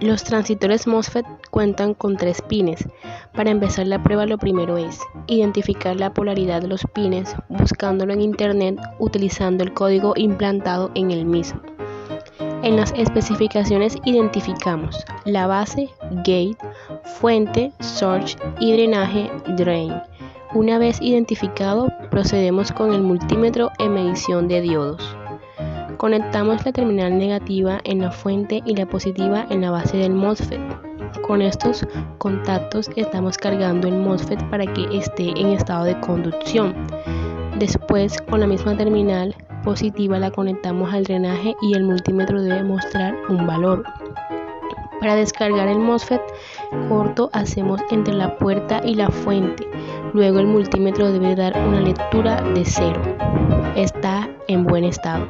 Los transistores MOSFET cuentan con 3 pines. Para empezar la prueba, lo primero es identificar la polaridad de los pines buscándolo en internet utilizando el código implantado en el mismo. En las especificaciones identificamos la base, gate, fuente, source y drenaje, drain. Una vez identificado, procedemos con el multímetro en medición de diodos. Conectamos la terminal negativa en la fuente y la positiva en la base del MOSFET. Con estos contactos estamos cargando el MOSFET para que esté en estado de conducción. Después, con la misma terminal positiva la conectamos al drenaje y el multímetro debe mostrar un valor. Para descargar el MOSFET corto hacemos entre la puerta y la fuente. Luego el multímetro debe dar una lectura de 0. Está en buen estado.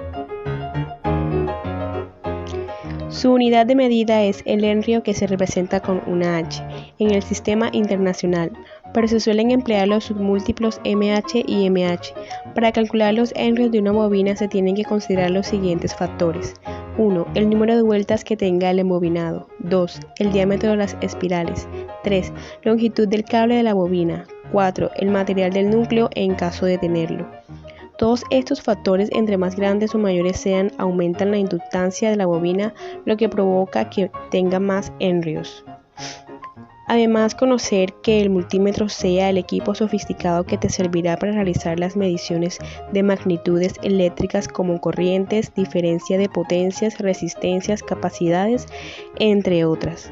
Su unidad de medida es el henrio, que se representa con una H en el sistema internacional, pero se suelen emplear los submúltiplos mH y mH. Para calcular los henrios de una bobina se tienen que considerar los siguientes factores. 1. El número de vueltas que tenga el embobinado. 2. El diámetro de las espirales. 3. Longitud del cable de la bobina. 4. El material del núcleo en caso de tenerlo. Todos estos factores, entre más grandes o mayores sean, aumentan la inductancia de la bobina, lo que provoca que tenga más henrios. Además, conocer que el multímetro sea el equipo sofisticado que te servirá para realizar las mediciones de magnitudes eléctricas como corrientes, diferencia de potencias, resistencias, capacidades, entre otras.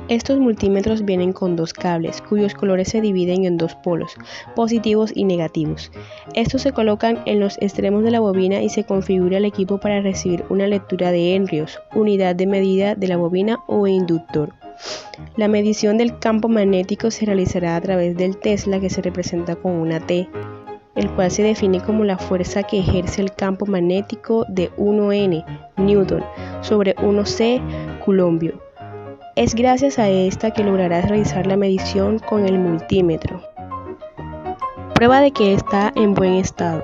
Estos multímetros vienen con 2 cables, cuyos colores se dividen en 2 polos, positivos y negativos. Estos se colocan en los extremos de la bobina y se configura el equipo para recibir una lectura de henrios, unidad de medida de la bobina o inductor. La medición del campo magnético se realizará a través del Tesla, que se representa con una T, el cual se define como la fuerza que ejerce el campo magnético de 1N, Newton, sobre 1C, Coulombio. Es gracias a esta que lograrás realizar la medición con el multímetro. Prueba de que está en buen estado.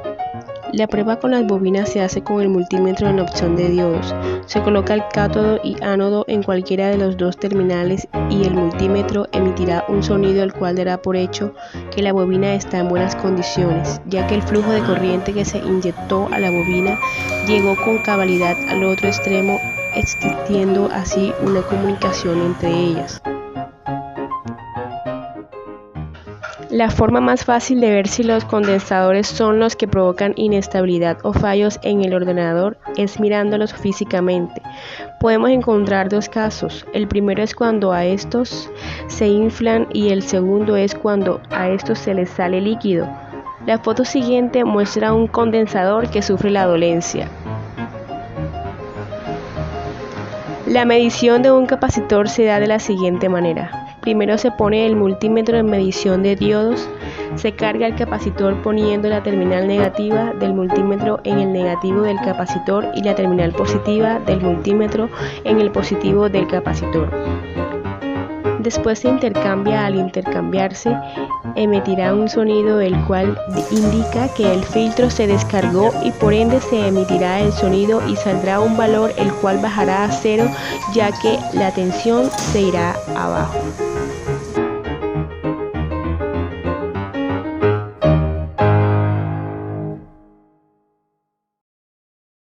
La prueba con las bobinas se hace con el multímetro en la opción de diodos. Se coloca el cátodo y ánodo en cualquiera de los 2 terminales y el multímetro emitirá un sonido, el cual dará por hecho que la bobina está en buenas condiciones, ya que el flujo de corriente que se inyectó a la bobina llegó con cabalidad al otro extremo, existiendo así una comunicación entre ellas. La forma más fácil de ver si los condensadores son los que provocan inestabilidad o fallos en el ordenador es mirándolos físicamente. Podemos encontrar 2 casos. El primero es cuando a estos se inflan y el segundo es cuando a estos se les sale líquido. La foto siguiente muestra un condensador que sufre la dolencia. La medición de un capacitor se da de la siguiente manera. Primero se pone el multímetro en medición de diodos, se carga el capacitor poniendo la terminal negativa del multímetro en el negativo del capacitor y la terminal positiva del multímetro en el positivo del capacitor. Después se intercambia. Al intercambiarse, emitirá un sonido el cual indica que el filtro se descargó y por ende se emitirá el sonido y saldrá un valor el cual bajará a 0, ya que la tensión se irá abajo.